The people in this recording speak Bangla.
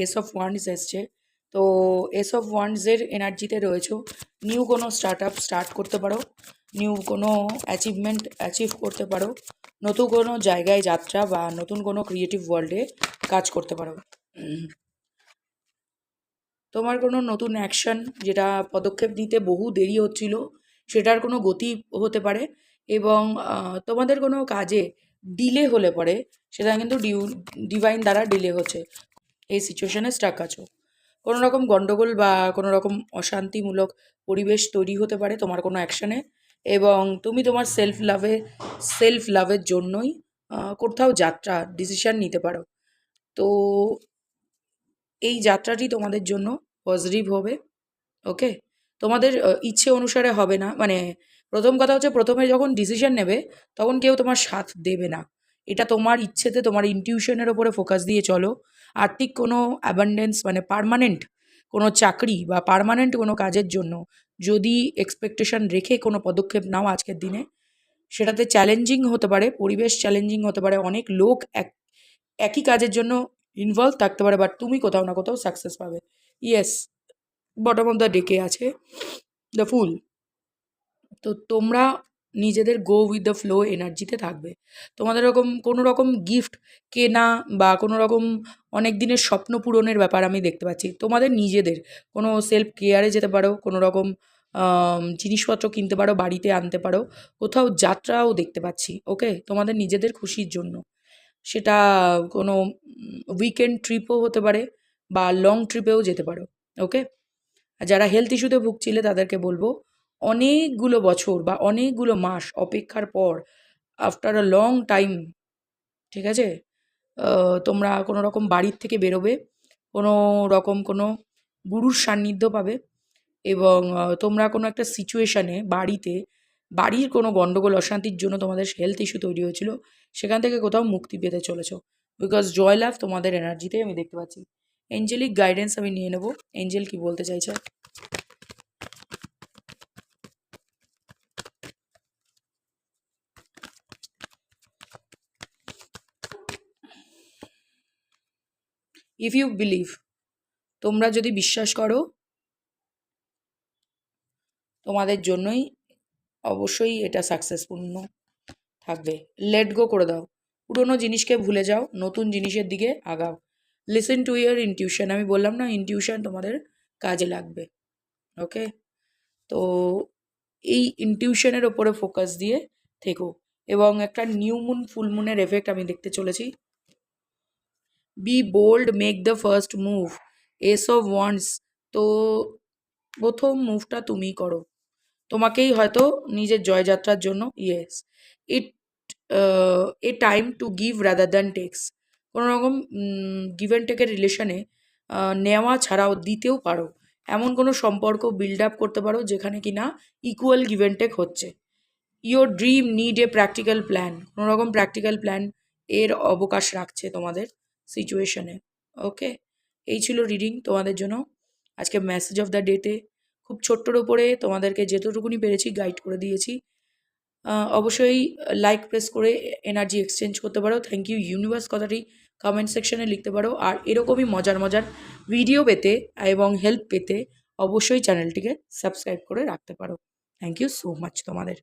এস অফ ওয়ান্ডস এসছে। তো এস অফ ওয়ান্ডসের এনার্জিতে রয়েছো, নিউ কোনো স্টার্ট করতে পারো, নিউ কোনো অ্যাচিভমেন্ট অ্যাচিভ করতে পারো, নতুন কোনো জায়গায় যাত্রা বা নতুন কোনো ক্রিয়েটিভ ওয়ার্ল্ডে কাজ করতে পারো। তোমার কোনো নতুন অ্যাকশন যেটা পদক্ষেপ নিতে বহু দেরি হচ্ছিল, সেটার কোনো গতি হতে পারে। এবং তোমাদের কোনো কাজে ডিলে হলে পরে সেটা কিন্তু ডিভাইন দ্বারা ডিলে হচ্ছে। এই সিচুয়েশনে স্টাক আছো, কোনো রকম গণ্ডগোল বা কোনো রকম অশান্তিমূলক পরিবেশ তৈরি হতে পারে তোমার কোনো অ্যাকশনে। এবং তুমি তোমার সেলফ লাভের জন্যই কোথাও যাত্রা ডিসিশন নিতে পারো। তো এই যাত্রাটি তোমাদের জন্য পজিটিভ হবে। ওকে, তোমাদের ইচ্ছে অনুসারে হবে না, মানে প্রথম কথা হচ্ছে প্রথমে যখন ডিসিশন নেবে তখন কেউ তোমার সাথ দেবে না। এটা তোমার ইচ্ছেতে, তোমার ইনটিউশনের ওপরে ফোকাস দিয়ে চলো। আর্থিক কোনো অ্যাবান্ডেন্স মানে পার্মানেন্ট কোনো চাকরি বা পার্মানেন্ট কোনো কাজের জন্য যদি এক্সপেকটেশন রেখে কোনো পদক্ষেপ নাও আজকের দিনে, সেটাতে চ্যালেঞ্জিং হতে পারে, পরিবেশ চ্যালেঞ্জিং হতে পারে, অনেক লোক একই কাজের জন্য ইনভলভ থাকতে পারে, বাট তুমি কোথাও না কোথাও সাকসেস পাবে। ইয়েস, বটম অফ দ্য ডেকে আছে দ্য ফুল। তো তোমরা নিজেদের গো উইথ দ্য ফ্লো এনার্জিতে থাকবে। তোমাদের কোনো রকম গিফট কেনা বা কোনো রকম অনেক দিনের স্বপ্ন পূরণের ব্যাপার আমি দেখতে পাচ্ছি। তোমাদের নিজেদের কোনো সেলফ কেয়ারে যেতে পারো, কোনো রকম জিনিসপত্র কিনতে পারো, বাড়িতে আনতে পারো, কোথাও যাত্রাও দেখতে পাচ্ছি। ওকে, তোমাদের নিজেদের খুশির জন্য, সেটা কোনো উইকেন্ড ট্রিপও হতে পারে বা লং ট্রিপেও যেতে পারো। ওকে, আর যারা হেলথ ইস্যুতে ভুগছিলে তাদেরকে বলবো, অনেকগুলো বছর বা অনেকগুলো মাস অপেক্ষার পর, আফটার আ লং টাইম, ঠিক আছে, তোমরা কোনো রকম বাড়ির থেকে বেরোবে, কোনো রকম কোনো গুরুর সান্নিধ্য পাবে। এবং তোমরা কোনো একটা সিচুয়েশানে বাড়ির কোনো গণ্ডগোল অশান্তির জন্য তোমাদের হেলথ ইস্যু তৈরি হয়েছিল, সেখান থেকে কোথাও মুক্তি পেতে চলেছো। বিকজ জয় লাভ তোমাদের এনার্জিতেই আমি দেখতে পাচ্ছি। এঞ্জেলিক গাইডেন্স আমি নিয়ে নেব, এঞ্জেল কি বলতে চাইছে। ইফ ইউ বিলিভ, তোমরা যদি বিশ্বাস করো, তোমাদের জন্যই অবশ্যই এটা সাকসেসপূর্ণ থাকবে। লেট গো করে দাও, পুরোনো জিনিসকে ভুলে যাও, নতুন জিনিসের দিকে আগাও। লিসেন টু ইয়ার ইনটিউশন, আমি বললাম না ইনটিউশন তোমাদের কাজে লাগবে। ওকে, তো এই ইনটিউশনের ওপরে ফোকাস দিয়ে থেকো। এবং একটা নিউ মুন ফুল মুনের এফেক্ট আমি দেখতে চলেছি। Be bold, make the first move, ace of wands. তো প্রথম মুভটা তুমিই করো, তোমাকেই হয়তো নিজের জয়যাত্রার জন্য। Yes, it a time to give rather than takes. কোনো রকম গিভ অ্যান্ড টেকের রিলেশনে নেওয়া ছাড়াও দিতেও পারো, এমন কোনো সম্পর্ক বিল্ড আপ করতে পারো যেখানে কি না ইকুয়াল গিভ অ্যান্ড টেক হচ্ছে। Your dream need a practical plan, কোনো রকম প্র্যাকটিক্যাল প্ল্যান এর অবকাশ রাখছে তোমাদের সিচুয়েশনে। ওকে, এই ছিল রিডিং তোমাদের জন্য আজকে মেসেজ অফ দ্য ডেতে। খুব ছোট্টর ওপরে তোমাদেরকে যেতটুকুনি পেরেছি গাইড করে দিয়েছি। অবশ্যই লাইক প্রেস করে এনার্জি এক্সচেঞ্জ করতে পারো। থ্যাংক ইউ ইউনিভার্স কথাটি কমেন্ট সেকশনে লিখতে পারো। আর এরকমই মজার মজার ভিডিও পেতে এবং হেল্প পেতে অবশ্যই চ্যানেলটিকে সাবস্ক্রাইব করে রাখতে পারো। থ্যাংক ইউ সো মাচ তোমাদের।